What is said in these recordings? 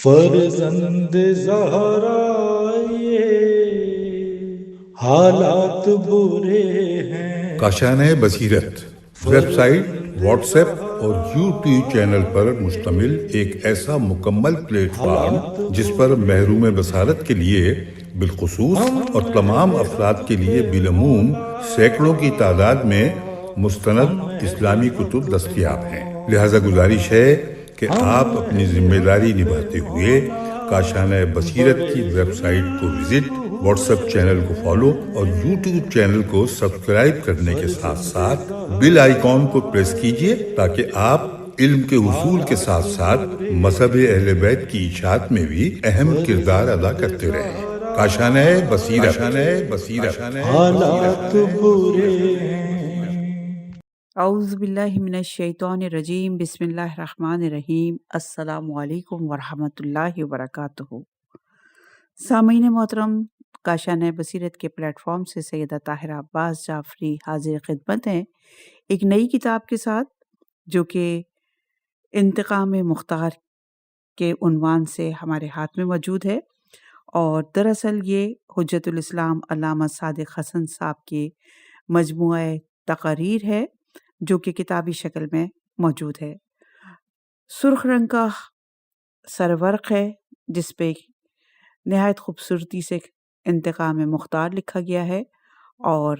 فرزند زہرا یہ حالات برے ہیں۔ کاشانۂ بصیرت ویب سائٹ، واٹس ایپ اور یوٹیوب چینل پر مشتمل ایک ایسا مکمل پلیٹ فارم جس پر محروم بصارت کے لیے بالخصوص اور تمام افراد کے لیے بالعموم سینکڑوں کی تعداد میں مستند اسلامی کتب دستیاب ہیں۔ لہذا گزارش ہے کہ آپ اپنی ذمہ داری نبھاتے ہوئے کاشانۂ بصیرت کی ویب سائٹ کو وزٹ، واٹس ایپ چینل کو فالو اور یوٹیوب چینل کو سبسکرائب کرنے کے ساتھ ساتھ بیل آئیکن کو پریس کیجئے تاکہ آپ علم کے حصول کے ساتھ ساتھ مذہب اہل بیت کی اشاعت میں بھی اہم کردار ادا کرتے رہیں۔ کاشانۂ بصیرت۔ حالات برے ہیں۔ اعوذ باللہ من الشیطان الرجیم، بسم اللہ الرحمن الرحیم۔ السلام علیکم ورحمۃ اللہ وبرکاتہ۔ سامعین محترم، کاشانۂ بصیرت کے پلیٹ فارم سے سیدہ طاہرہ عباس جعفری حاضر خدمت ہیں ایک نئی کتاب کے ساتھ، جو کہ انتقام مختار کے عنوان سے ہمارے ہاتھ میں موجود ہے، اور دراصل یہ حجت الاسلام علامہ صادق حسن صاحب کے مجموعہ تقاریر ہے، جو کہ کتابی شکل میں موجود ہے۔ سرخ رنگ کا سرورق ہے جس پہ نہایت خوبصورتی سے انتقام مختار لکھا گیا ہے اور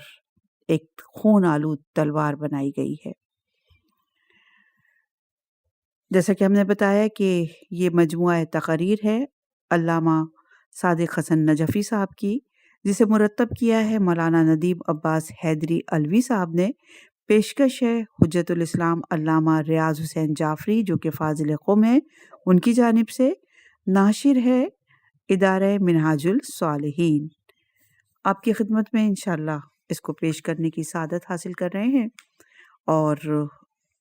ایک خون آلود تلوار بنائی گئی ہے۔ جیسا کہ ہم نے بتایا کہ یہ مجموعہ تقاریر ہے علامہ صادق حسن نجفی صاحب کی، جسے مرتب کیا ہے مولانا ندیم عباس حیدری علوی صاحب نے۔ پیشکش ہے حجت الاسلام علامہ ریاض حسین جعفری، جو کہ فاضل قم ہیں، ان کی جانب سے۔ ناشر ہے ادارہ منہاج الصالحین۔ آپ کی خدمت میں انشاءاللہ اس کو پیش کرنے کی سعادت حاصل کر رہے ہیں، اور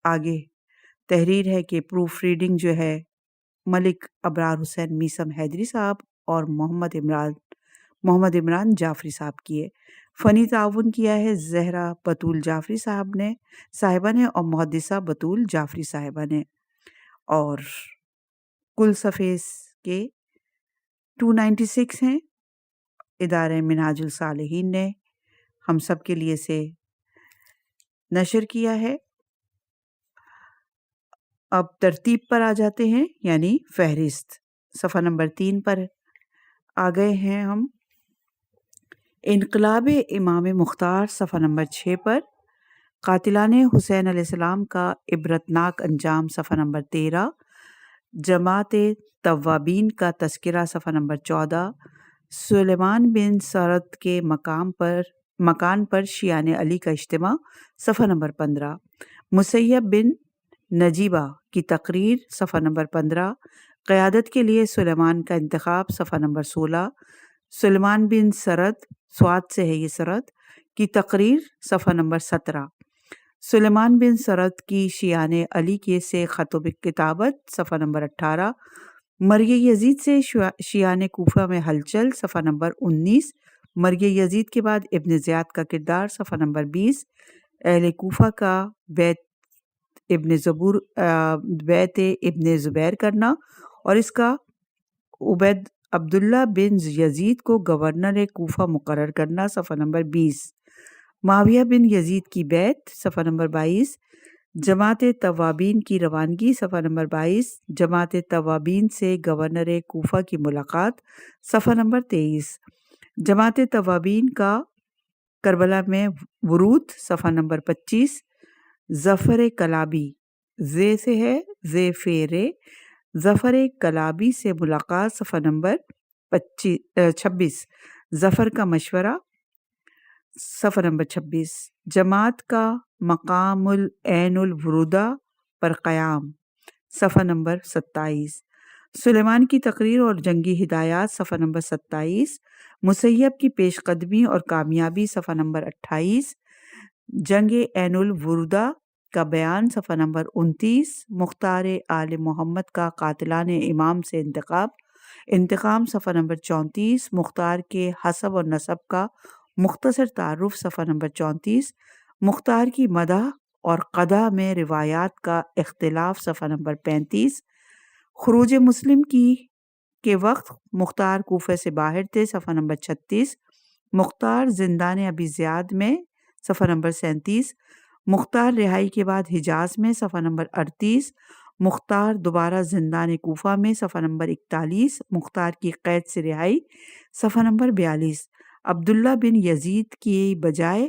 آگے تحریر ہے کہ پروف ریڈنگ جو ہے ملک ابرار حسین میثم حیدری صاحب اور محمد عمران جعفری صاحب کی ہے۔ فنی تعاون کیا ہے زہرا بطول جعفری صاحبہ نے اور محدثہ بطول جعفری صاحبہ نے، اور کل صفحے کے 296 ہیں۔ ادارہ منہاج الصالحین نے ہم سب کے لیے سے نشر کیا ہے۔ اب ترتیب پر آ جاتے ہیں، یعنی فہرست صفحہ نمبر 3 پر آ گئے ہیں ہم۔ انقلاب امام مختار صفحہ نمبر 6 پر، قاتلان حسین علیہ السلام کا عبرتناک انجام صفحہ نمبر 13، جماعت توابین کا تذکرہ صفحہ نمبر 14، سلیمان بن سرد کے مکان پر شیعان علی کا اجتماع صفحہ نمبر 15، مسیب بن نجیبہ کی تقریر صفحہ نمبر 15، قیادت کے لیے سلیمان کا انتخاب صفحہ نمبر 16، سلیمان بن سرد، سوات سے ہے یہ سرد، کی تقریر صفحہ نمبر 17، سلیمان بن سرد کی شیعان علی کے سے خط و کتابت صفحہ نمبر 18، مرگ یزید سے شیعان کوفہ میں ہلچل صفحہ نمبر 19، مرگ یزید کے بعد ابن زیاد کا کردار صفحہ نمبر 20، اہل کوفہ کا بیت ابن زبیر کرنا اور اس کا عبداللہ بن یزید کو گورنر کوفہ مقرر کرنا صفحہ نمبر 20، معاویہ بن یزید کی بیعت صفحہ نمبر 22، جماعت توابین کی روانگی صفحہ نمبر 22، جماعت توابین سے گورنر کوفہ کی ملاقات صفحہ نمبر 23، جماعت توابین کا کربلا میں ورود صفحہ نمبر 25، ظفر کلابی زے سے ہے زے فیرے، ظفر کلابی سے ملاقات صفحہ نمبر 26، ظفر کا مشورہ صفحہ نمبر 26، جماعت کا مقام العین الوردہ پر قیام صفحہ نمبر 27، سلیمان کی تقریر اور جنگی ہدایات صفحہ نمبر 27، مسیب کی پیش قدمی اور کامیابی صفحہ نمبر 28، جنگ عین الوردہ کا بیان صفحہ نمبر 29، مختار آل محمد کا قاتلان امام سے انتقام صفحہ نمبر 34، مختار کے حسب اور نسب کا مختصر تعارف صفحہ نمبر 34، مختار کی مدح اور قدح میں روایات کا اختلاف صفحہ نمبر 35، خروج مسلم کی کے وقت مختار کوفہ سے باہر تھے، صفحہ نمبر 36۔ مختار زندان ابی زیاد میں، صفحہ نمبر 37۔ مختار رہائی کے بعد حجاز میں، صفحہ نمبر 38۔ مختار دوبارہ زندان کوفہ میں، صفحہ نمبر 41۔ مختار کی قید سے رہائی، صفحہ نمبر 42۔ عبداللہ بن یزید کی بجائے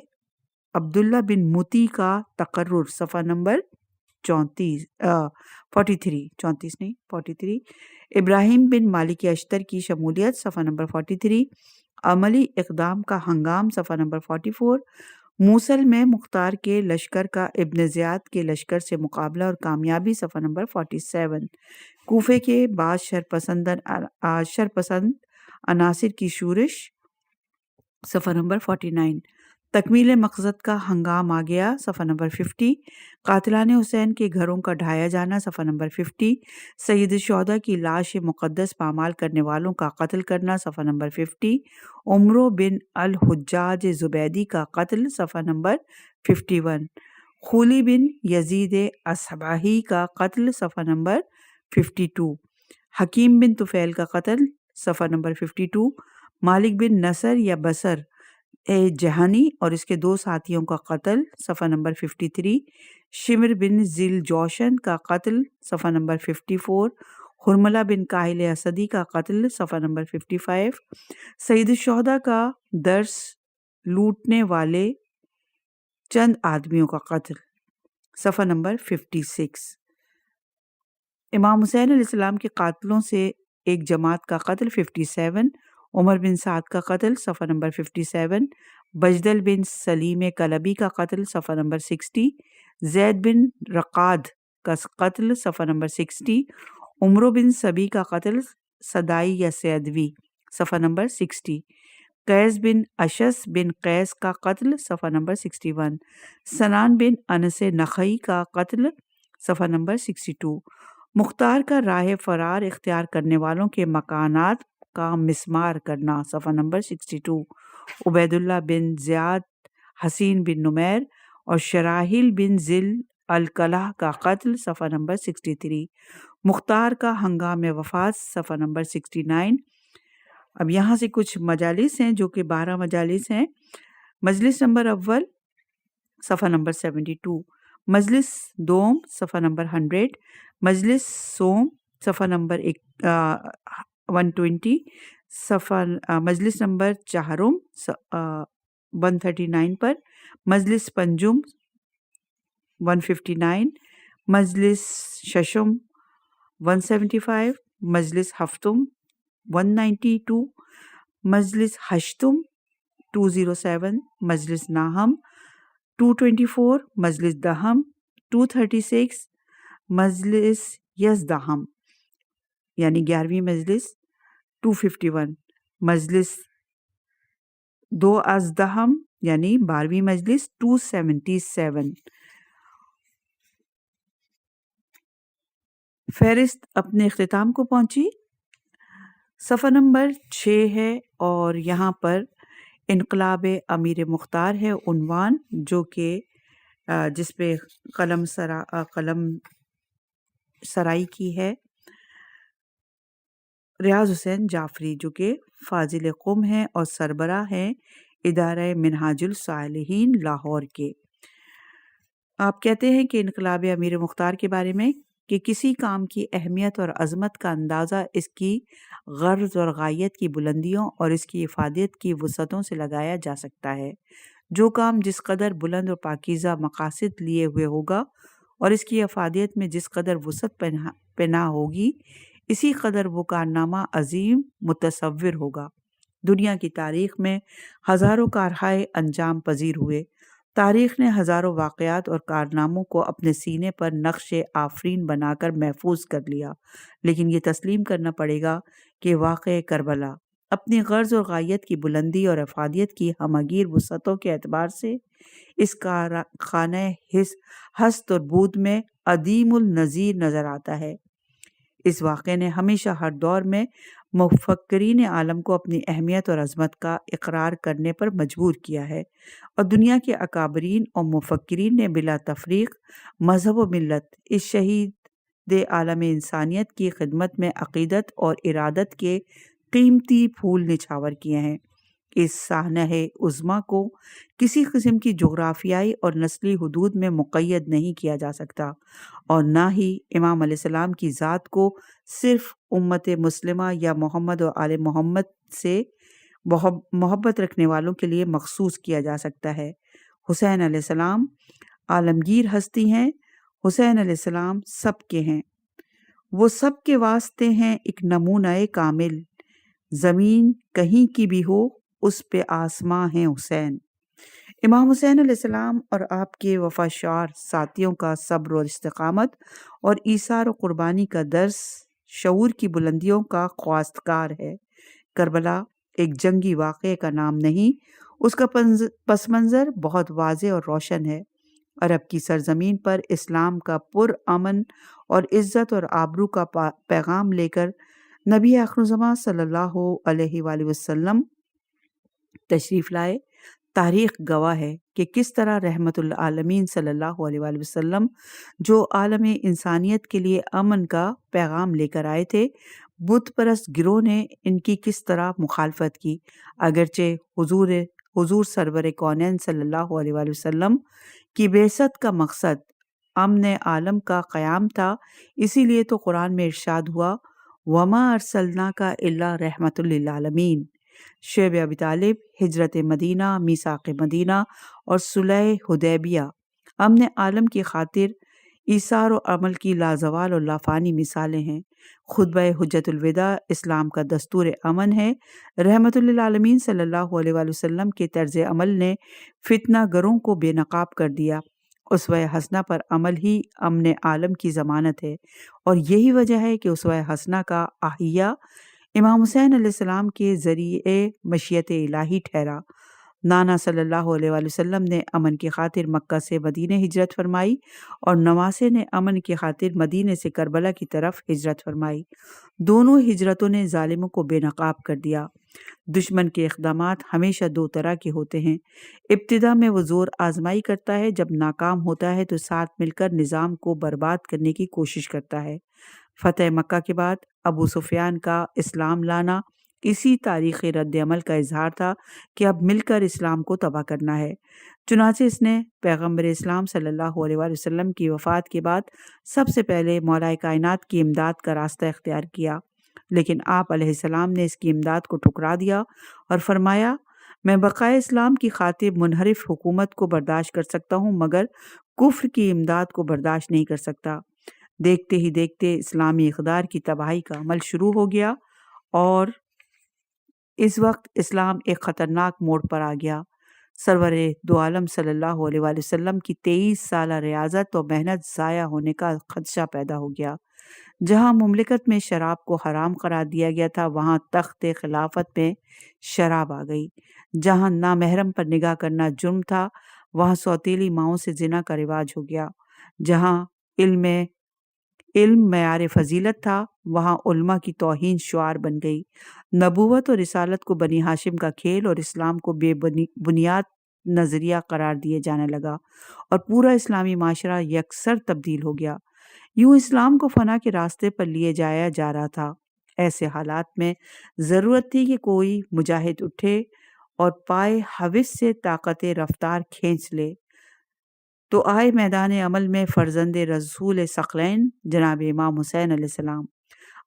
عبداللہ بن متی کا تقرر، صفحہ نمبر 43۔ ابراہیم بن مالک اشتر کی شمولیت، صفحہ نمبر 43۔ عملی اقدام کا ہنگام، صفحہ نمبر 44۔ موصل میں مختار کے لشکر کا ابن زیاد کے لشکر سے مقابلہ اور کامیابی، صفحہ نمبر 47۔ کوفے کے بعض شرپسند عناصر کی شورش، صفحہ نمبر 49۔ تکمیل مقصد کا ہنگام آ گیا، صفحہ نمبر 50۔ قاتلان حسین کے گھروں کا ڈھایا جانا، صفحہ نمبر 50۔ سید الشہداء کی لاش مقدس پامال کرنے والوں کا قتل کرنا، صفحہ نمبر 50۔ عمرو بن الحجاج زبیدی کا قتل، صفحہ نمبر 51۔ خولی بن یزید اصباہی کا قتل، صفحہ نمبر 52۔ حکیم بن طفیل کا قتل، صفحہ نمبر 52۔ مالک بن نصر یا بصر جہنی اور اس کے 2 ساتھیوں کا قتل، صفحہ نمبر 53۔ شمر بن ذیل جوشن کا قتل، صفحہ نمبر 54۔ حرملہ بن کاہل اسدی کا قتل، صفحہ نمبر 55۔ سید الشہداء کا درس لوٹنے والے چند آدمیوں کا قتل، صفحہ نمبر 56۔ امام حسین علیہ السلام کے قاتلوں سے ایک جماعت کا قتل، 57۔ عمر بن سعد کا قتل، صفحہ نمبر 57۔ بجدل بن سلیم کلبی کا قتل، صفحہ نمبر 60۔ زید بن رقاد کا قتل، صفحہ نمبر 60۔ عمرو بن سبی کا قتل، صدائی یا سیدوی، صفحہ نمبر 60۔ قیس بن اشس بن قیس کا قتل، صفحہ نمبر 61۔ سنان بن انس نخعی کا قتل، صفحہ نمبر 62۔ مختار کا راہ فرار اختیار کرنے والوں کے مکانات کا مسمار کرنا، صفحہ نمبر 62۔ عبید اللہ بن زیاد، حسین بن نمیر اور شراحیل بن ذل الکلہ کا قتل، صفحہ نمبر 63۔ مختار کا ہنگام وفات، صفحہ نمبر 69۔ اب یہاں سے کچھ مجالس ہیں جو کہ 12 مجالس ہیں۔ مجلس نمبر اول، صفحہ نمبر 72۔ مجلس دوم، صفحہ نمبر 100۔ مجلس سوم، صفحہ نمبر 120۔ مجلس نمبر چہارم 139 پر۔ مجلس پنجم 159۔ مجلس ششم 175۔ مجلس ہفتم 192۔ مجلس ہشتم 207۔ مجلس ناہم 224۔ مجلس دہم 236۔ مجلس یزدہم یعنی 11ویں مجلس 251۔ مجلس دو ازدہم یعنی 12ویں مجلس 277۔ فہرست اپنے اختتام کو پہنچی، صفحہ نمبر 6 ہے اور یہاں پر انقلاب امیر مختار ہے عنوان، جو کہ جس پہ قلم سرائی کی ہے ریاض حسین جعفری، جو کہ فاضل قم ہیں اور سربراہ ہیں ادارہ منہاج الصالحین لاہور کے۔ آپ کہتے ہیں کہ انقلاب امیر مختار کے بارے میں کہ کسی کام کی اہمیت اور عظمت کا اندازہ اس کی غرض اور غایت کی بلندیوں اور اس کی افادیت کی وسعتوں سے لگایا جا سکتا ہے۔ جو کام جس قدر بلند اور پاکیزہ مقاصد لیے ہوئے ہوگا اور اس کی افادیت میں جس قدر وسعت پنہاں ہوگی، اسی قدر وہ کارنامہ عظیم متصور ہوگا۔ دنیا کی تاریخ میں ہزاروں کارہائے انجام پذیر ہوئے، تاریخ نے ہزاروں واقعات اور کارناموں کو اپنے سینے پر نقش آفرین بنا کر محفوظ کر لیا، لیکن یہ تسلیم کرنا پڑے گا کہ واقعہ کربلا اپنی غرض اور غایت کی بلندی اور افادیت کی ہمگیر وسعتوں کے اعتبار سے اس خانہ ہست اور بود میں عدیم النظیر نظر آتا ہے۔ اس واقعے نے ہمیشہ ہر دور میں مفکرین عالم کو اپنی اہمیت اور عظمت کا اقرار کرنے پر مجبور کیا ہے، اور دنیا کے اکابرین اور مفکرین نے بلا تفریق مذہب و ملت اس شہید عالم انسانیت کی خدمت میں عقیدت اور ارادت کے قیمتی پھول نچھاور کیے ہیں۔ اس سانحہ عظمیٰ کو کسی قسم کی جغرافیائی اور نسلی حدود میں مقید نہیں کیا جا سکتا، اور نہ ہی امام علیہ السلام کی ذات کو صرف امت مسلمہ یا محمد و آل محمد سے محبت رکھنے والوں کے لیے مخصوص کیا جا سکتا ہے۔ حسین علیہ السلام عالمگیر ہستی ہیں۔ حسین علیہ السلام سب کے ہیں، وہ سب کے واسطے ہیں ایک نمونہ کامل۔ زمین کہیں کی بھی ہو اس پہ آسماں ہیں حسین۔ امام حسین علیہ السلام اور آپ کے وفاشار ساتھیوں کا صبر اور استقامت اور ایثار و قربانی کا درس شعور کی بلندیوں کا خواستگار ہے۔ کربلا ایک جنگی واقعے کا نام نہیں، اس کا پس منظر بہت واضح اور روشن ہے۔ عرب کی سرزمین پر اسلام کا پر امن اور عزت اور آبرو کا پیغام لے کر نبی آخرالزماں صلی اللہ علیہ وآلہ وسلم تشریف لائے۔ تاریخ گواہ ہے کہ کس طرح رحمت العالمین صلی اللہ علیہ وآلہ وسلم جو عالم انسانیت کے لیے امن کا پیغام لے کر آئے تھے، بت پرست گروہ نے ان کی کس طرح مخالفت کی۔ اگرچہ حضور سرور کونین صلی اللہ علیہ وآلہ وسلم کی بعثت کا مقصد امن عالم کا قیام تھا، اسی لیے تو قرآن میں ارشاد ہوا وَمَا أَرْسَلْنَاكَ إِلَّا رَحْمَةً لِّلْعَالَمِينَ۔ شعیب ابی طالب، ہجرت مدینہ، میثاق مدینہ اور صلح حدیبیہ امن عالم کی خاطر ایثار و عمل کی لازوال اور لافانی مثالیں ہیں۔ خطبہ حجت الوداع اسلام کا دستور امن ہے۔ رحمت للعالمین صلی اللہ علیہ وآلہ وسلم کے طرز عمل نے فتنہ گروں کو بے نقاب کر دیا۔ اسوہ حسنہ پر عمل ہی امن عالم کی ضمانت ہے، اور یہی وجہ ہے کہ اسوہ حسنہ کا احیا امام حسین علیہ السلام کے ذریعے مشیت الہی ٹھہرا۔ نانا صلی اللہ علیہ وآلہ وسلم نے امن کی خاطر مکہ سے مدینہ ہجرت فرمائی، اور نواسے نے امن کی خاطر مدینہ سے کربلا کی طرف ہجرت فرمائی۔ دونوں ہجرتوں نے ظالموں کو بے نقاب کر دیا۔ دشمن کے اقدامات ہمیشہ دو طرح کے ہوتے ہیں۔ ابتدا میں وہ زور آزمائی کرتا ہے، جب ناکام ہوتا ہے تو ساتھ مل کر نظام کو برباد کرنے کی کوشش کرتا ہے۔ فتح مکہ کے بعد ابو سفیان کا اسلام لانا اسی تاریخی رد عمل کا اظہار تھا کہ اب مل کر اسلام کو تباہ کرنا ہے۔ چنانچہ اس نے پیغمبر اسلام صلی اللہ علیہ وآلہ وسلم کی وفات کے بعد سب سے پہلے مولا کائنات کی امداد کا راستہ اختیار کیا، لیکن آپ علیہ السلام نے اس کی امداد کو ٹھکرا دیا اور فرمایا میں بقائے اسلام کی خاطر منحرف حکومت کو برداشت کر سکتا ہوں، مگر کفر کی امداد کو برداشت نہیں کر سکتا۔ دیکھتے ہی دیکھتے اسلامی اقدار کی تباہی کا عمل شروع ہو گیا، اور اس وقت اسلام ایک خطرناک موڑ پر آ گیا۔ سرور دو عالم صلی اللہ علیہ وآلہ وسلم کی 23 سالہ ریاضت و محنت ضائع ہونے کا خدشہ پیدا ہو گیا۔ جہاں مملکت میں شراب کو حرام قرار دیا گیا تھا، وہاں تخت خلافت میں شراب آ گئی۔ جہاں نامحرم پر نگاہ کرنا جرم تھا، وہاں سوتیلی ماؤں سے زنا کا رواج ہو گیا۔ جہاں علم معیار فضیلت تھا، وہاں علماء کی توہین شعار بن گئی۔ نبوت اور رسالت کو بنی ہاشم کا کھیل اور اسلام کو بے بنیاد نظریہ قرار دیے جانے لگا، اور پورا اسلامی معاشرہ یکسر تبدیل ہو گیا۔ یوں اسلام کو فنا کے راستے پر لیے جایا جا رہا تھا۔ ایسے حالات میں ضرورت تھی کہ کوئی مجاہد اٹھے اور پائے ہوس سے طاقت رفتار کھینچ لے، تو آئے میدان عمل میں فرزند رسول ثقلین جناب امام حسین علیہ السلام۔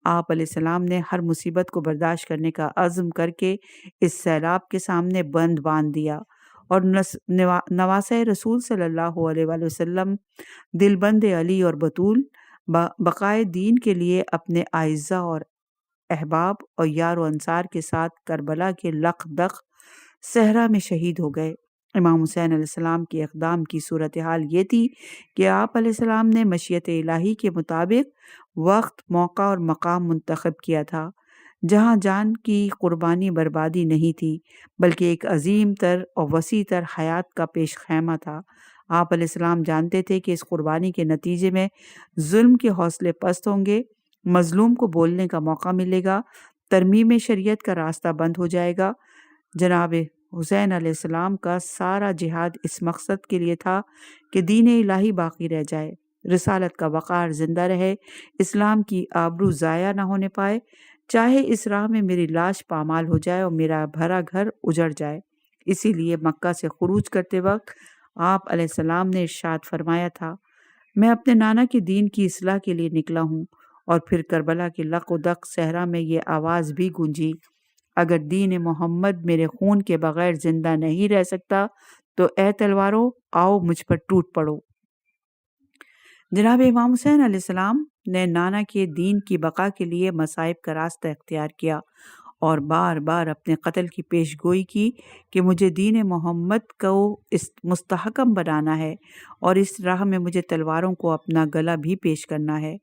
آپ علیہ السلام نے ہر مصیبت کو برداشت کرنے کا عزم کر کے اس سیلاب کے سامنے بند باندھ دیا، اور نواسہ رسول صلی اللہ علیہ وآلہ وسلم دل بند علی اور بطول بقائے دین کے لیے اپنے اعزاء اور احباب اور یار و انصار کے ساتھ کربلا کے لخ دخ صحرا میں شہید ہو گئے۔ امام حسین علیہ السلام کے اقدام کی صورتحال یہ تھی کہ آپ علیہ السلام نے مشیت الہی کے مطابق وقت، موقع اور مقام منتخب کیا تھا جہاں جان کی قربانی بربادی نہیں تھی، بلکہ ایک عظیم تر اور وسیع تر حیات کا پیش خیمہ تھا۔ آپ علیہ السلام جانتے تھے کہ اس قربانی کے نتیجے میں ظلم کے حوصلے پست ہوں گے، مظلوم کو بولنے کا موقع ملے گا، ترمیم شریعت کا راستہ بند ہو جائے گا۔ جناب حسین علیہ السلام کا سارا جہاد اس مقصد کے لیے تھا کہ دین الہی باقی رہ جائے۔ رسالت کا وقار زندہ رہے، اسلام کی آبرو ضائع نہ ہونے پائے، چاہے اس راہ میں میری لاش پامال ہو جائے اور میرا بھرا گھر اجڑ جائے۔ اسی لیے مکہ سے خروج کرتے وقت آپ علیہ السلام نے ارشاد فرمایا تھا، میں اپنے نانا کے دین کی اصلاح کے لیے نکلا ہوں۔ اور پھر کربلا کے لق و دق صحرا میں یہ آواز بھی گونجی، اگر دین محمد میرے خون کے بغیر زندہ نہیں رہ سکتا تو اے تلواروں آؤ مجھ پر ٹوٹ پڑو۔ جناب امام حسین علیہ السلام نے نانا کے دین کی بقا کے لیے مصائب کا راستہ اختیار کیا اور بار بار اپنے قتل کی پیش گوئی کی کہ مجھے دین محمد کو مستحکم بنانا ہے اور اس راہ میں مجھے تلواروں کو اپنا گلا بھی پیش کرنا ہے۔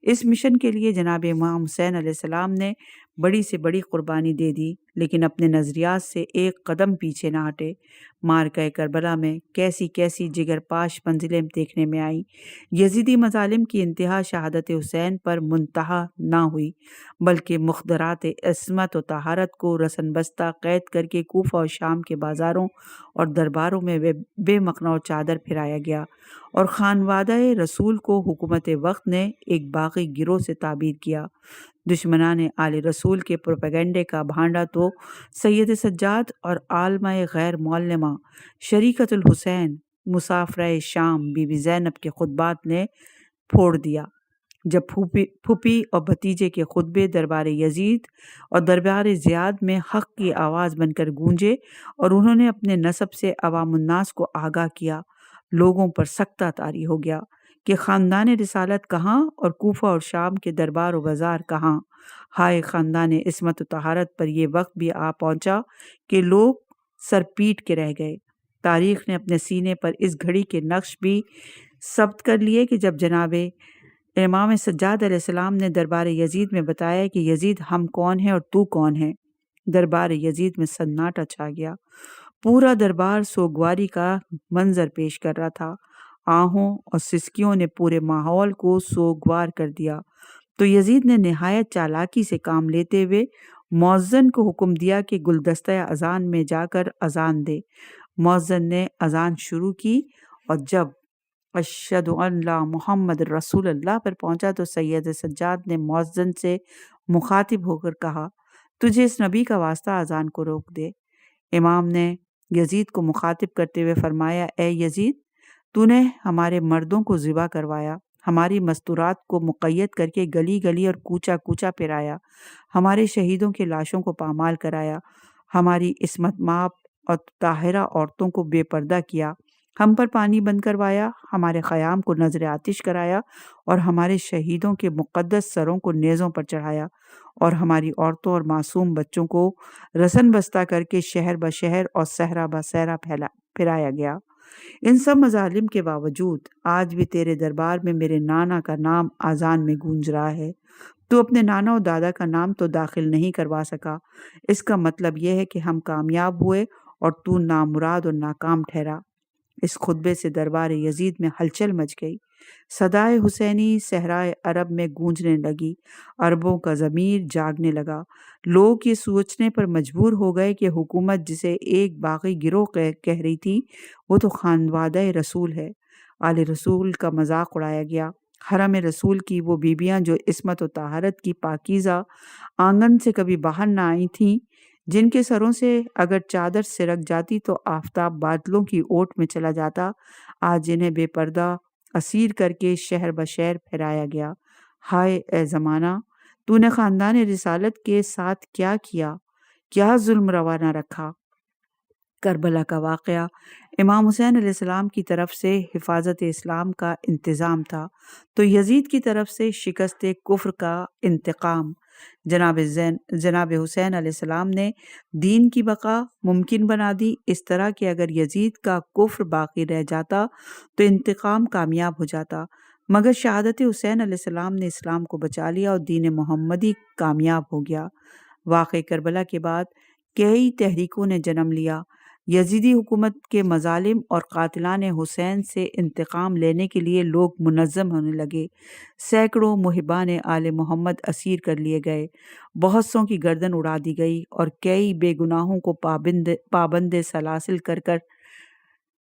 اس مشن کے لیے جناب امام حسین علیہ السلام نے بڑی سے بڑی قربانی دے دی، لیکن اپنے نظریات سے ایک قدم پیچھے نہ ہٹے۔ معرکہ کربلا میں کیسی کیسی جگر پاش منزلیں دیکھنے میں آئیں۔ یزیدی مظالم کی انتہا شہادت حسین پر منتہا نہ ہوئی، بلکہ مخدرات عصمت و طہارت کو رسن بستہ قید کر کے کوفہ اور شام کے بازاروں اور درباروں میں بے مقنع چادر پھرایا گیا، اور خانوادہ رسول کو حکومت وقت نے ایک باغی گروہ سے تعبیر کیا۔ دشمنان آل رسول کے پروپیگنڈے کا بھانڈا تو سید سجاد اور عالمہ غیر معلمہ شریکت الحسین مسافرہ شام بی بی زینب کے خطبات نے پھوڑ دیا۔ جب پھوپھی اور بھتیجے کے خطبے دربار یزید اور دربار زیاد میں حق کی آواز بن کر گونجے اور انہوں نے اپنے نسب سے عوام الناس کو آگاہ کیا، لوگوں پر سکتہ طاری ہو گیا کہ خاندان رسالت کہاں اور کوفہ اور شام کے دربار و بازار کہاں۔ ہائے خاندان عصمت و طہارت پر یہ وقت بھی آ پہنچا کہ لوگ سر پیٹ کے رہ گئے۔ تاریخ نے اپنے سینے پر اس گھڑی کے نقش بھی ثبت کر لیے کہ جب جناب امام سجاد علیہ السلام نے دربار یزید میں بتایا کہ یزید ہم کون ہیں اور تو کون ہے، دربار یزید میں سناٹا چھا گیا۔ پورا دربار سوگواری کا منظر پیش کر رہا تھا۔ آہوں اور سسکیوں نے پورے ماحول کو سوگوار کر دیا تو یزید نے نہایت چالاکی سے کام لیتے ہوئے مؤذن کو حکم دیا کہ گلدستہ اذان میں جا کر اذان دے۔ مؤذن نے اذان شروع کی اور جب اشہد ان لا محمد رسول اللہ پر پہنچا تو سید سجاد نے مؤذن سے مخاطب ہو کر کہا، تجھے اس نبی کا واسطہ اذان کو روک دے۔ امام نے یزید کو مخاطب کرتے ہوئے فرمایا، اے یزید، تو نے ہمارے مردوں کو ذبح کروایا، ہماری مستورات کو مقید کر کے گلی گلی اور کوچہ کوچہ پھرایا، ہمارے شہیدوں کے لاشوں کو پامال کرایا، ہماری عصمت ماپ اور طاہرہ عورتوں کو بے پردہ کیا، ہم پر پانی بند کروایا، ہمارے خیام کو نظر آتش کرایا اور ہمارے شہیدوں کے مقدس سروں کو نیزوں پر چڑھایا، اور ہماری عورتوں اور معصوم بچوں کو رسن بستہ کر کے شہر بشہر اور صحرا بصحرا پھرایا گیا۔ ان سب مظالم کے باوجود آج بھی تیرے دربار میں میرے نانا کا نام اذان میں گونج رہا ہے۔ تو اپنے نانا اور دادا کا نام تو داخل نہیں کروا سکا، اس کا مطلب یہ ہے کہ ہم کامیاب ہوئے اور تو نامراد اور ناکام ٹھہرا۔ اس خطبے سے دربار یزید میں ہلچل مچ گئی، صدائے حسینی صحرائے عرب میں گونجنے لگی، عربوں کا ضمیر جاگنے لگا۔ لوگ یہ سوچنے پر مجبور ہو گئے کہ حکومت جسے ایک باغی گروہ کہہ رہی تھی وہ تو خانوادہ رسول ہے۔ آل رسول کا مذاق اڑایا گیا۔ حرم رسول کی وہ بیبیاں جو عصمت و طہارت کی پاکیزہ آنگن سے کبھی باہر نہ آئی تھیں، جن کے سروں سے اگر چادر سرک جاتی تو آفتاب بادلوں کی اوٹ میں چلا جاتا، آج انہیں بے پردہ اسیر کر کے شہر بشہر پھیرایا گیا۔ ہائے اے زمانہ، تو نے خاندان رسالت کے ساتھ کیا کیا، کیا ظلم روا نہ رکھا۔ کربلا کا واقعہ امام حسین علیہ السلام کی طرف سے حفاظت اسلام کا انتظام تھا تو یزید کی طرف سے شکست کفر کا انتقام۔ جناب حسین علیہ السلام نے دین کی بقا ممکن بنا دی، اس طرح کہ اگر یزید کا کفر باقی رہ جاتا تو انتقام کامیاب ہو جاتا، مگر شہادت حسین علیہ السلام نے اسلام کو بچا لیا اور دین محمدی کامیاب ہو گیا۔ واقعہ کربلا کے بعد کئی تحریکوں نے جنم لیا۔ یزیدی حکومت کے مظالم اور قاتلان حسین سے انتقام لینے کے لیے لوگ منظم ہونے لگے۔ سینکڑوں محبان آل محمد اسیر کر لیے گئے، بہت سوں کی گردن اڑا دی گئی اور کئی بے گناہوں کو پابند سلاسل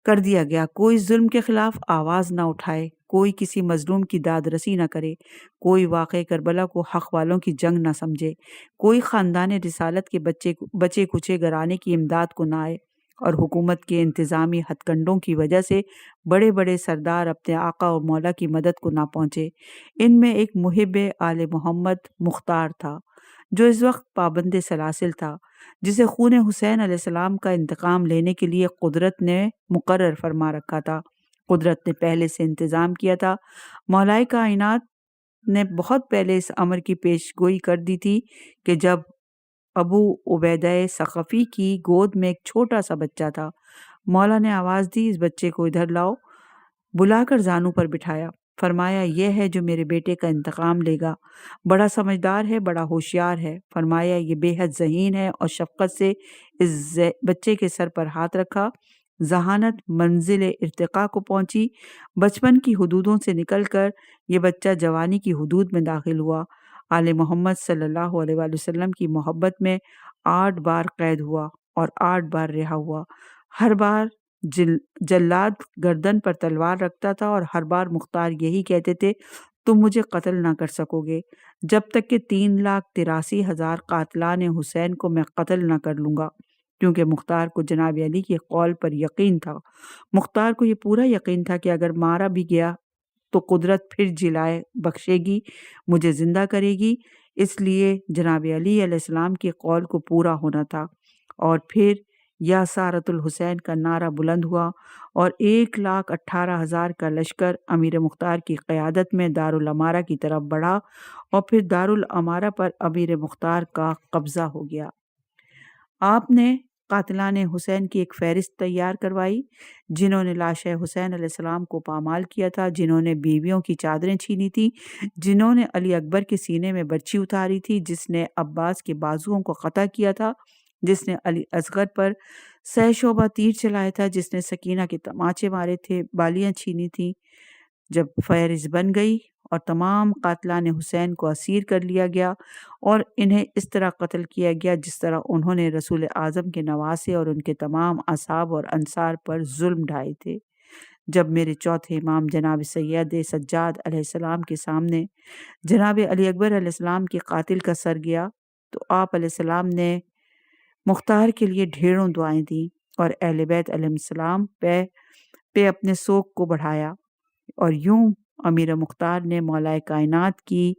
کر دیا گیا۔ کوئی ظلم کے خلاف آواز نہ اٹھائے، کوئی کسی مظلوم کی داد رسی نہ کرے، کوئی واقع کربلا کو حق والوں کی جنگ نہ سمجھے، کوئی خاندان رسالت کے بچے کچے گھرانے کی امداد کو نہ آئے، اور حکومت کے انتظامی ہتھ کنڈوں کی وجہ سے بڑے بڑے سردار اپنے آقا اور مولا کی مدد کو نہ پہنچے۔ ان میں ایک محب آل محمد مختار تھا جو اس وقت پابند سلاسل تھا، جسے خون حسین علیہ السلام کا انتقام لینے کے لیے قدرت نے مقرر فرما رکھا تھا۔ قدرت نے پہلے سے انتظام کیا تھا۔ مولائے کائنات نے بہت پہلے اس امر کی پیش گوئی کر دی تھی کہ جب ابو عبیدہ ثقفی کی گود میں ایک چھوٹا سا بچہ تھا، مولا نے آواز دی، اس بچے کو ادھر لاؤ۔ بلا کر زانو پر بٹھایا، فرمایا یہ ہے جو میرے بیٹے کا انتقام لے گا، بڑا سمجھدار ہے، بڑا ہوشیار ہے۔ فرمایا یہ بے حد ذہین ہے، اور شفقت سے اس بچے کے سر پر ہاتھ رکھا۔ ذہانت منزل ارتقاء کو پہنچی، بچپن کی حدودوں سے نکل کر یہ بچہ جوانی کی حدود میں داخل ہوا۔ آل محمد صلی اللہ علیہ وآلہ وسلم کی محبت میں 8 بار قید ہوا اور 8 بار رہا ہوا۔ ہر بار جلاد گردن پر تلوار رکھتا تھا، اور ہر بار مختار یہی کہتے تھے تم مجھے قتل نہ کر سکو گے جب تک کہ 3,83,000 قاتلان حسین کو میں قتل نہ کر لوں گا، کیونکہ مختار کو جناب علی کے قول پر یقین تھا۔ مختار کو یہ پورا یقین تھا کہ اگر مارا بھی گیا تو قدرت پھر جلائے بخشے گی، مجھے زندہ کرے گی، اس لیے جناب علی علیہ السلام کے قول کو پورا ہونا تھا۔ اور پھر یا سارت الحسین کا نعرہ بلند ہوا، اور 1,18,000 کا لشکر امیر مختار کی قیادت میں دارالامارہ کی طرف بڑھا، اور پھر دارالامارہ پر امیر مختار کا قبضہ ہو گیا۔ آپ نے قاتلان حسین کی ایک فہرست تیار کروائی، جنہوں نے لاش حسین علیہ السلام کو پامال کیا تھا، جنہوں نے بیویوں کی چادریں چھینی تھی، جنہوں نے علی اکبر کے سینے میں برچی اتاری تھی، جس نے عباس کے بازوؤں کو قطع کیا تھا، جس نے علی اصغر پر 100 شعبہ تیر چلایا تھا، جس نے سکینہ کے تماچے مارے تھے، بالیاں چھینی تھیں۔ جب فہرست بن گئی اور تمام قاتلان حسین کو اسیر کر لیا گیا اور انہیں اس طرح قتل کیا گیا جس طرح انہوں نے رسول اعظم کے نواسے اور ان کے تمام اصحاب اور انصار پر ظلم ڈھائے تھے، جب میرے چوتھے امام جناب سید سجاد علیہ السلام کے سامنے جناب علی اکبر علیہ السلام کے قاتل کا سر گیا، تو آپ علیہ السلام نے مختار کے لیے ڈھیروں دعائیں دیں اور اہل بیت علیہ السلام پہ اپنے سوگ کو بڑھایا، اور یوں امیر مختار نے مولا کائنات کی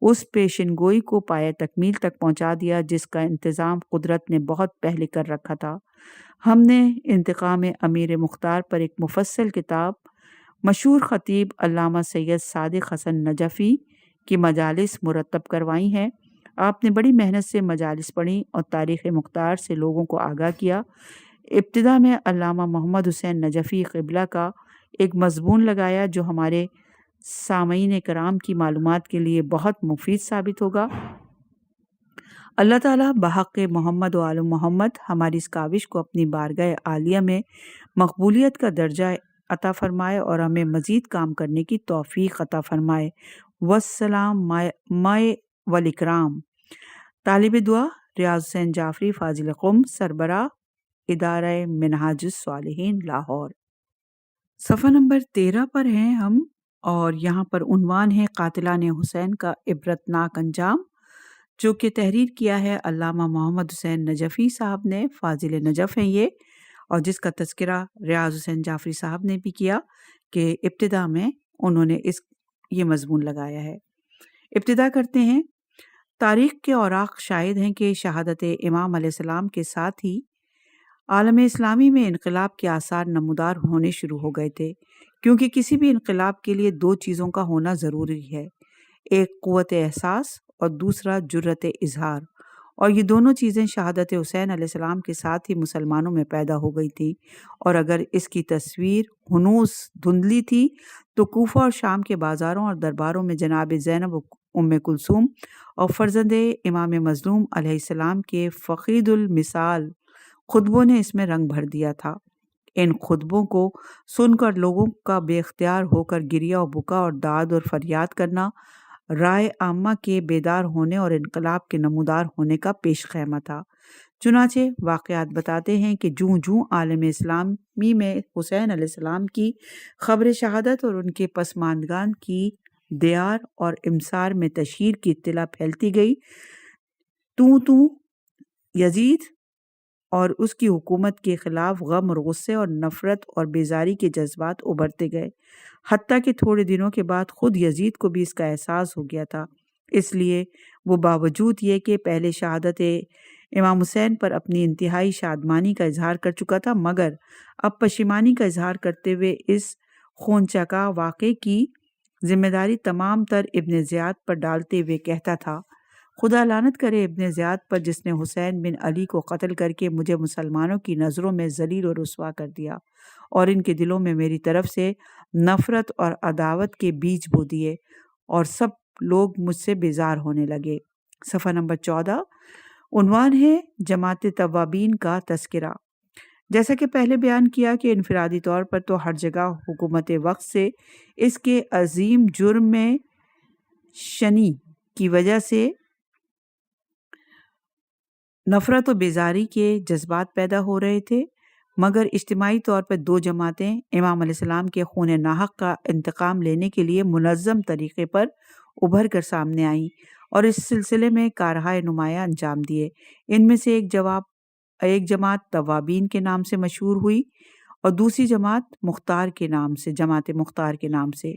اس پیشن گوئی کو پایہ تکمیل تک پہنچا دیا جس کا انتظام قدرت نے بہت پہلے کر رکھا تھا۔ ہم نے انتقام امیر مختار پر ایک مفصل کتاب مشہور خطیب علامہ سید صادق حسن نجفی کی مجالس مرتب کروائی ہیں۔ آپ نے بڑی محنت سے مجالس پڑھی اور تاریخ مختار سے لوگوں کو آگاہ کیا۔ ابتدا میں علامہ محمد حسین نجفی قبلہ کا ایک مضمون لگایا جو ہمارے سامعین کرام کی معلومات کے لیے بہت مفید ثابت ہوگا۔ اللہ تعالیٰ بحق محمد و آل محمد ہماری اس کاوش کو اپنی بارگاہ عالیہ میں مقبولیت کا درجہ عطا فرمائے اور ہمیں مزید کام کرنے کی توفیق عطا فرمائے۔ والسلام مائے والاکرام۔ طالب دعا ریاض حسین جعفری فاضل قم، سربراہ ادارہ منہاج الصالحین لاہور۔ صفحہ نمبر 13 پر ہیں ہم، اور یہاں پر عنوان ہے قاتلان حسین کا عبرتناک انجام، جو کہ تحریر کیا ہے علامہ محمد حسین نجفی صاحب نے، فاضل نجف ہیں یہ، اور جس کا تذکرہ ریاض حسین جعفری صاحب نے بھی کیا کہ ابتدا میں انہوں نے یہ مضمون لگایا ہے۔ ابتدا کرتے ہیں۔ تاریخ کے اوراق شاہد ہیں کہ شہادت امام علیہ السلام کے ساتھ ہی عالم اسلامی میں انقلاب کے آثار نمودار ہونے شروع ہو گئے تھے، کیونکہ کسی بھی انقلاب کے لیے 2 چیزوں کا ہونا ضروری ہے، ایک قوت احساس اور دوسرا جرأت اظہار، اور یہ دونوں چیزیں شہادت حسین علیہ السلام کے ساتھ ہی مسلمانوں میں پیدا ہو گئی تھیں، اور اگر اس کی تصویر ہنوز دھندلی تھی تو کوفہ اور شام کے بازاروں اور درباروں میں جناب زینب ام کلثوم اور فرزند امام مظلوم علیہ السلام کے فقید المثال خطبوں نے اس میں رنگ بھر دیا تھا۔ ان خطبوں کو سن کر لوگوں کا بے اختیار ہو کر گریہ و بکا اور داد اور فریاد کرنا رائے عامہ کے بیدار ہونے اور انقلاب کے نمودار ہونے کا پیش خیمہ تھا۔ چنانچہ واقعات بتاتے ہیں کہ جوں جوں عالم اسلامی میں حسین علیہ السلام کی خبر شہادت اور ان کے پسماندگان کی دیار اور امسار میں تشہیر کی اطلاع پھیلتی گئی، تو یزید اور اس کی حکومت کے خلاف غم اور غصے اور نفرت اور بیزاری کے جذبات ابھرتے گئے، حتیٰ کہ تھوڑے دنوں کے بعد خود یزید کو بھی اس کا احساس ہو گیا تھا۔ اس لیے وہ باوجود یہ کہ پہلے شہادت امام حسین پر اپنی انتہائی شادمانی کا اظہار کر چکا تھا، مگر اب پشیمانی کا اظہار کرتے ہوئے اس خونچکا واقعے کی ذمہ داری تمام تر ابن زیاد پر ڈالتے ہوئے کہتا تھا، خدا لعنت کرے ابن زیاد پر جس نے حسین بن علی کو قتل کر کے مجھے مسلمانوں کی نظروں میں ذلیل و رسوا کر دیا اور ان کے دلوں میں میری طرف سے نفرت اور عداوت کے بیج بو دیے اور سب لوگ مجھ سے بیزار ہونے لگے۔ صفحہ نمبر 14 عنوان ہے جماعت توابین کا تذکرہ۔ جیسا کہ پہلے بیان کیا کہ انفرادی طور پر تو ہر جگہ حکومت وقت سے اس کے عظیم جرم میں شنی کی وجہ سے نفرت و بیزاری کے جذبات پیدا ہو رہے تھے، مگر اجتماعی طور پر دو جماعتیں امام علیہ السلام کے خون ناحق کا انتقام لینے کے لیے منظم طریقے پر ابھر کر سامنے آئیں اور اس سلسلے میں کارہائے نمایاں انجام دیے۔ ان میں سے ایک جماعت توابین کے نام سے مشہور ہوئی اور دوسری جماعت جماعت مختار کے نام سے۔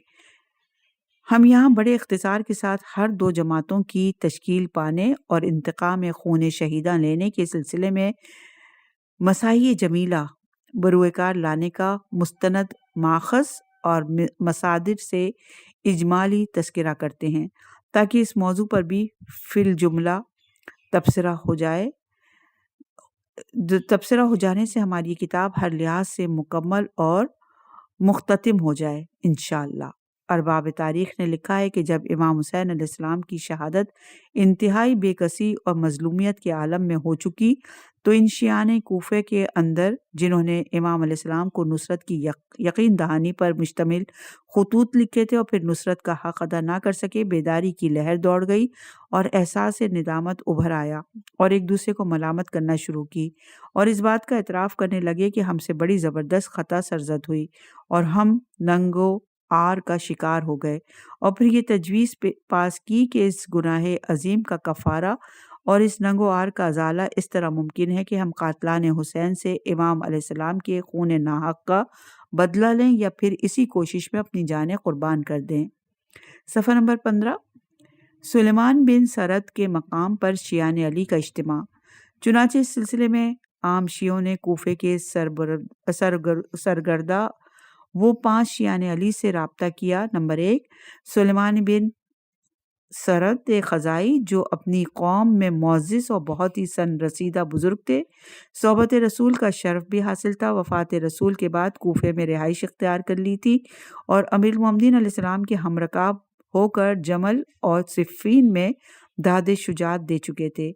ہم یہاں بڑے اختصار کے ساتھ ہر دو جماعتوں کی تشکیل پانے اور انتقام خون شہیداں لینے کے سلسلے میں مساعی جمیلہ بروئے کار لانے کا مستند ماخذ اور مصادر سے اجمالی تذکرہ کرتے ہیں تاکہ اس موضوع پر بھی فی الجملہ تبصرہ ہو جانے سے ہماری یہ کتاب ہر لحاظ سے مکمل اور مختتم ہو جائے انشاءاللہ۔ ارباب تاریخ نے لکھا ہے کہ جب امام حسین علیہ السلام کی شہادت انتہائی بے کسی اور مظلومیت کے عالم میں ہو چکی تو ان شیعان کوفہ کے اندر جنہوں نے امام علیہ السلام کو نصرت کی یقین دہانی پر مشتمل خطوط لکھے تھے اور پھر نصرت کا حق ادا نہ کر سکے، بیداری کی لہر دوڑ گئی اور احساس ندامت ابھر آیا اور ایک دوسرے کو ملامت کرنا شروع کی اور اس بات کا اعتراف کرنے لگے کہ ہم سے بڑی زبردست خطا سرزد ہوئی اور ہم ننگو آر کا شکار ہو گئے، اور پھر یہ تجویز پاس کی کہ اس گناہ عظیم کا کفارہ اور اس ننگو آر کا ازالہ اس طرح ممکن ہے کہ ہم قاتلان حسین سے امام علیہ السلام کے خون ناحق کا بدلہ لیں یا پھر اسی کوشش میں اپنی جانیں قربان کر دیں۔ صفحہ نمبر 15 سلیمان بن سرد کے مقام پر شیعان علی کا اجتماع۔ چنانچہ اس سلسلے میں عام شیعوں نے کوفے کے سرگردہ وہ 5 شیعان علی سے رابطہ کیا۔ نمبر 1 سلیمان بن سرد خزائی جو اپنی قوم میں معزز اور بہت ہی سن رسیدہ بزرگ تھے، صحبت رسول کا شرف بھی حاصل تھا، وفات رسول کے بعد کوفے میں رہائش اختیار کر لی تھی اور امیر المومنین علیہ السلام کے ہم رکاب ہو کر جمل اور صفین میں داد شجاعت دے چکے تھے۔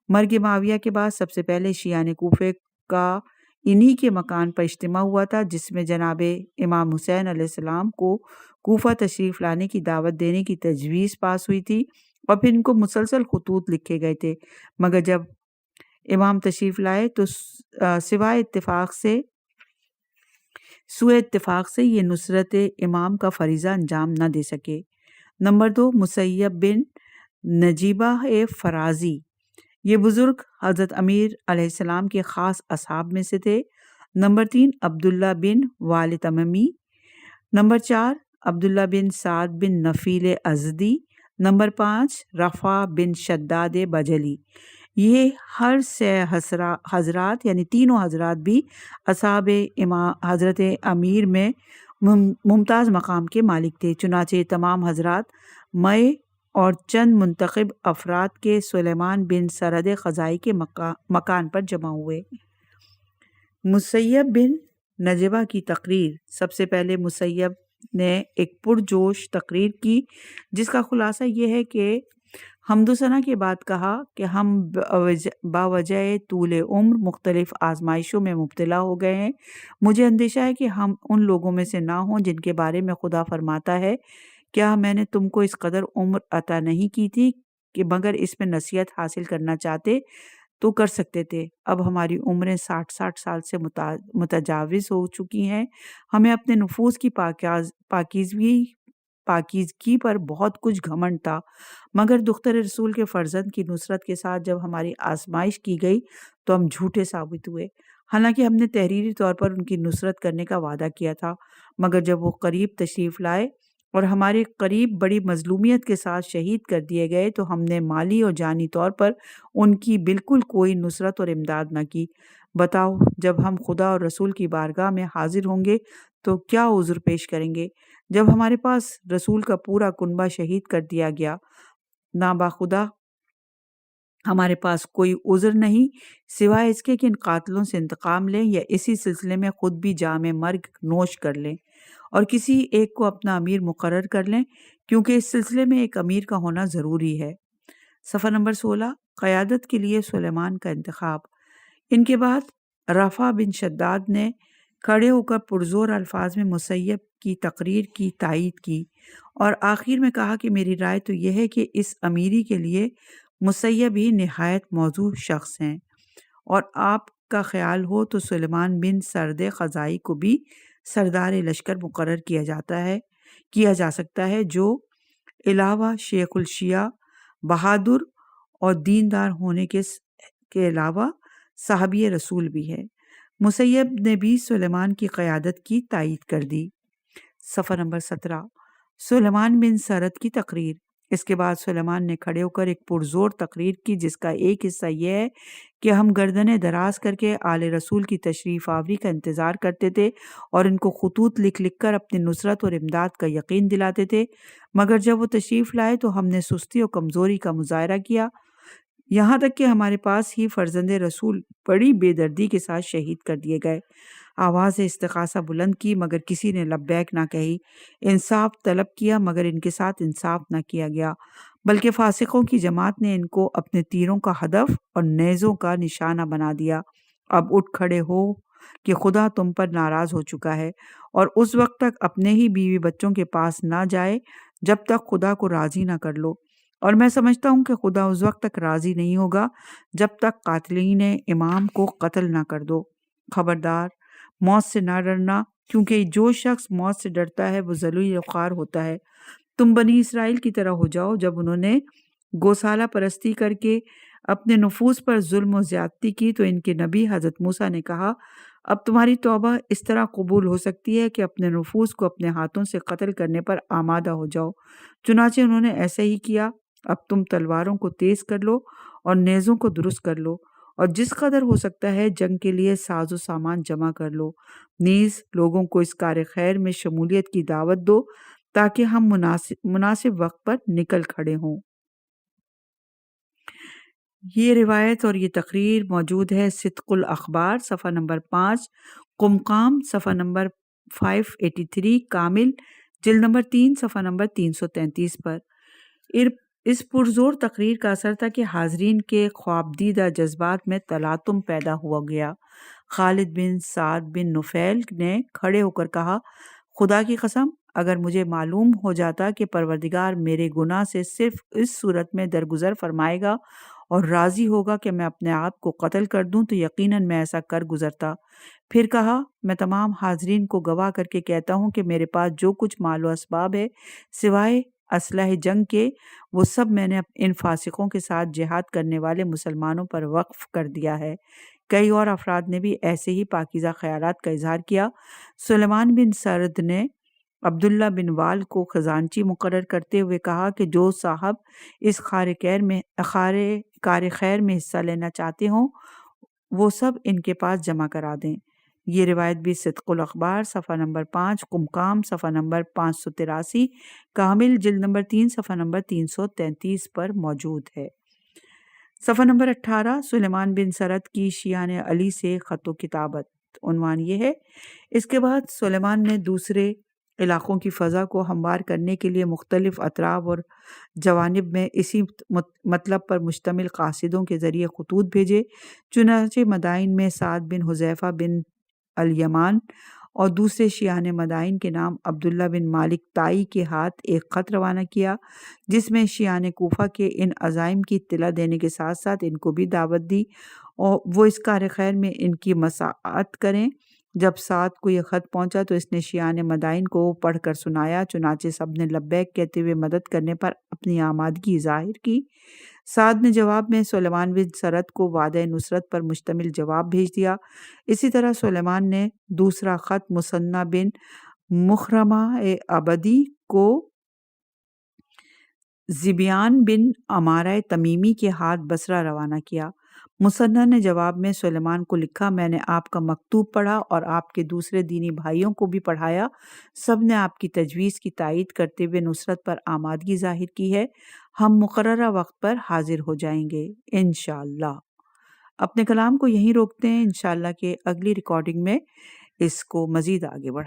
مرگ معاویہ کے بعد سب سے پہلے شیعان کوفے کا انہی کے مکان پر اجتماع ہوا تھا جس میں جناب امام حسین علیہ السلام کو کوفہ تشریف لانے کی دعوت دینے کی تجویز پاس ہوئی تھی اور پھر ان کو مسلسل خطوط لکھے گئے تھے، مگر جب امام تشریف لائے تو سوائے اتفاق سے یہ نصرت امام کا فریضہ انجام نہ دے سکے۔ نمبر 2 مسیب بن نجیبہ فرازی، یہ بزرگ حضرت امیر علیہ السلام کے خاص اصحاب میں سے تھے۔ نمبر 3 عبداللہ بن والد تممی۔ نمبر 4 عبداللہ بن سعد بن نفیل ازدی۔ نمبر 5 رفع بن شداد بجلی۔ یہ ہر 6 حضرات یعنی تینوں حضرات بھی اصحاب حضرت امیر میں ممتاز مقام کے مالک تھے، چنانچہ تمام حضرات مئے اور چند منتخب افراد کے سلیمان بن سرد خزائی کے مکان پر جمع ہوئے۔ مسیب بن نجیبہ کی تقریر۔ سب سے پہلے مسیب نے ایک پرجوش تقریر کی جس کا خلاصہ یہ ہے کہ حمد و ثنا کے بعد کہا کہ ہم باوجہ طول عمر مختلف آزمائشوں میں مبتلا ہو گئے ہیں، مجھے اندیشہ ہے کہ ہم ان لوگوں میں سے نہ ہوں جن کے بارے میں خدا فرماتا ہے، کیا میں نے تم کو اس قدر عمر عطا نہیں کی تھی کہ مگر اس میں نصیحت حاصل کرنا چاہتے تو کر سکتے تھے، اب ہماری عمریں 60 سال سے متجاوز ہو چکی ہیں۔ ہمیں اپنے نفوس کی پاکیزگی پر بہت کچھ گھمنڈ تھا، مگر دختر رسول کے فرزند کی نصرت کے ساتھ جب ہماری آزمائش کی گئی تو ہم جھوٹے ثابت ہوئے، حالانکہ ہم نے تحریری طور پر ان کی نصرت کرنے کا وعدہ کیا تھا، مگر جب وہ قریب تشریف لائے اور ہمارے قریب بڑی مظلومیت کے ساتھ شہید کر دیے گئے تو ہم نے مالی اور جانی طور پر ان کی بالکل کوئی نصرت اور امداد نہ کی۔ بتاؤ، جب ہم خدا اور رسول کی بارگاہ میں حاضر ہوں گے تو کیا عذر پیش کریں گے؟ جب ہمارے پاس رسول کا پورا کنبہ شہید کر دیا گیا، نابخدا ہمارے پاس کوئی عذر نہیں سوائے اس کے کہ ان قاتلوں سے انتقام لیں یا اسی سلسلے میں خود بھی جام مرگ نوش کر لیں اور کسی ایک کو اپنا امیر مقرر کر لیں، کیونکہ اس سلسلے میں ایک امیر کا ہونا ضروری ہے۔ صفحہ نمبر 16، قیادت کے لیے سلیمان کا انتخاب۔ ان کے بعد رفع بن شداد نے کھڑے ہو کر پرزور الفاظ میں مسیب کی تقریر کی تائید کی اور آخر میں کہا کہ میری رائے تو یہ ہے کہ اس امیری کے لیے مسیب ہی نہایت موزوں شخص ہیں، اور آپ کا خیال ہو تو سلیمان بن سرد خزائی کو بھی سردار لشکر مقرر کیا جا سکتا ہے، جو علاوہ شیخ الشیعہ، بہادر اور دیندار ہونے کے علاوہ صحابی رسول بھی ہے۔ مسیب نے بھی سلیمان کی قیادت کی تائید کر دی۔ صفحہ نمبر 17، سلیمان بن سرد کی تقریر۔ اس کے بعد سلیمان نے کھڑے ہو کر ایک پرزور تقریر کی جس کا ایک حصہ یہ ہے کہ ہم گردنیں دراز کر کے آل رسول کی تشریف آوری کا انتظار کرتے تھے اور ان کو خطوط لکھ لکھ کر اپنی نصرت اور امداد کا یقین دلاتے تھے، مگر جب وہ تشریف لائے تو ہم نے سستی اور کمزوری کا مظاہرہ کیا، یہاں تک کہ ہمارے پاس ہی فرزند رسول بڑی بے دردی کے ساتھ شہید کر دیے گئے۔ آواز استغاثہ بلند کی مگر کسی نے لبیک نہ کہی، انصاف طلب کیا مگر ان کے ساتھ انصاف نہ کیا گیا، بلکہ فاسقوں کی جماعت نے ان کو اپنے تیروں کا ہدف اور نیزوں کا نشانہ بنا دیا۔ اب اٹھ کھڑے ہو کہ خدا تم پر ناراض ہو چکا ہے، اور اس وقت تک اپنے ہی بیوی بچوں کے پاس نہ جائے جب تک خدا کو راضی نہ کر لو، اور میں سمجھتا ہوں کہ خدا اس وقت تک راضی نہیں ہوگا جب تک قاتلین امام کو قتل نہ کر دو۔ خبردار، موت سے نہ ڈرنا، کیونکہ جو شخص موت سے ڈرتا ہے وہ ذلیل و خوار ہوتا ہے۔ تم بنی اسرائیل کی طرح ہو جاؤ جب انہوں نے گوسالہ پرستی کر کے اپنے نفوس پر ظلم و زیادتی کی تو ان کے نبی حضرت موسیٰ نے کہا اب تمہاری توبہ اس طرح قبول ہو سکتی ہے کہ اپنے نفوس کو اپنے ہاتھوں سے قتل کرنے پر آمادہ ہو جاؤ۔ چنانچہ انہوں نے ایسا ہی کیا۔ اب تم تلواروں کو تیز کر لو اور نیزوں کو درست کر لو، اور جس قدر ہو سکتا ہے جنگ کے لیے ساز و سامان جمع کر لو، نیز لوگوں کو اس کار خیر میں شمولیت کی دعوت دو تاکہ ہم مناسب وقت پر نکل کھڑے ہوں۔ یہ روایت اور یہ تقریر موجود ہے صدق الاخبار صفحہ نمبر 5، قمقام صفحہ نمبر 583، کامل جلد نمبر 3 صفحہ نمبر 333 پر۔ اس پرزور تقریر کا اثر تھا کہ حاضرین کے خوابدیدہ جذبات میں تلاطم پیدا ہوا گیا۔ خالد بن سعد بن نفیل نے کھڑے ہو کر کہا، خدا کی قسم، اگر مجھے معلوم ہو جاتا کہ پروردگار میرے گناہ سے صرف اس صورت میں درگزر فرمائے گا اور راضی ہوگا کہ میں اپنے آپ کو قتل کر دوں تو یقیناً میں ایسا کر گزرتا۔ پھر کہا، میں تمام حاضرین کو گواہ کر کے کہتا ہوں کہ میرے پاس جو کچھ مال و اسباب ہے سوائے اسلحہ جنگ کے، وہ سب میں نے ان فاسقوں کے ساتھ جہاد کرنے والے مسلمانوں پر وقف کر دیا ہے۔ کئی اور افراد نے بھی ایسے ہی پاکیزہ خیالات کا اظہار کیا۔ سلیمان بن سرد نے عبداللہ بن وال کو خزانچی مقرر کرتے ہوئے کہا کہ جو صاحب اس کار خیر میں حصہ لینا چاہتے ہوں وہ سب ان کے پاس جمع کرا دیں۔ یہ روایت بھی صدق الاخبار صفحہ نمبر 5، قمقام صفحہ نمبر 583، کامل جلد نمبر 3 صفحہ نمبر 333 پر موجود ہے۔ صفحہ نمبر 18، سلیمان بن سرد کی شیعان علی سے خط و کتابت۔ عنوان یہ ہے، اس کے بعد سلیمان نے دوسرے علاقوں کی فضا کو ہموار کرنے کے لیے مختلف اطراف اور جوانب میں اسی مطلب پر مشتمل قاصدوں کے ذریعے خطوط بھیجے۔ چنانچہ مدائن میں سعد بن حذیفہ بن الیمان اور دوسرے شیعان مدائن کے نام عبداللہ بن مالک تائی کے ہاتھ ایک خط روانہ کیا جس میں شیعان کوفہ کے ان عزائم کی اطلاع دینے کے ساتھ ساتھ ان کو بھی دعوت دی اور وہ اس کار خیر میں ان کی مساعات کریں۔ جب سعد کو یہ خط پہنچا تو اس نے شیعان مدائن کو پڑھ کر سنایا، چنانچہ سب نے لبیک کہتے ہوئے مدد کرنے پر اپنی آمادگی ظاہر کی۔ سعد نے جواب میں سلیمان بن سرد کو وعدہ نصرت پر مشتمل جواب بھیج دیا۔ اسی طرح سلیمان نے دوسرا خط مثنیٰ بن مخرمہ عبدی کو ذبیان بن عمارہ تمیمی کے ہاتھ بصرہ روانہ کیا۔ مثنیٰ نے جواب میں سلیمان کو لکھا، میں نے آپ کا مکتوب پڑھا اور آپ کے دوسرے دینی بھائیوں کو بھی پڑھایا، سب نے آپ کی تجویز کی تائید کرتے ہوئے نصرت پر آمادگی ظاہر کی ہے، ہم مقررہ وقت پر حاضر ہو جائیں گے انشاءاللہ۔ اپنے کلام کو یہیں روکتے ہیں، انشاءاللہ کہ اگلی ریکارڈنگ میں اس کو مزید آگے بڑھائیں۔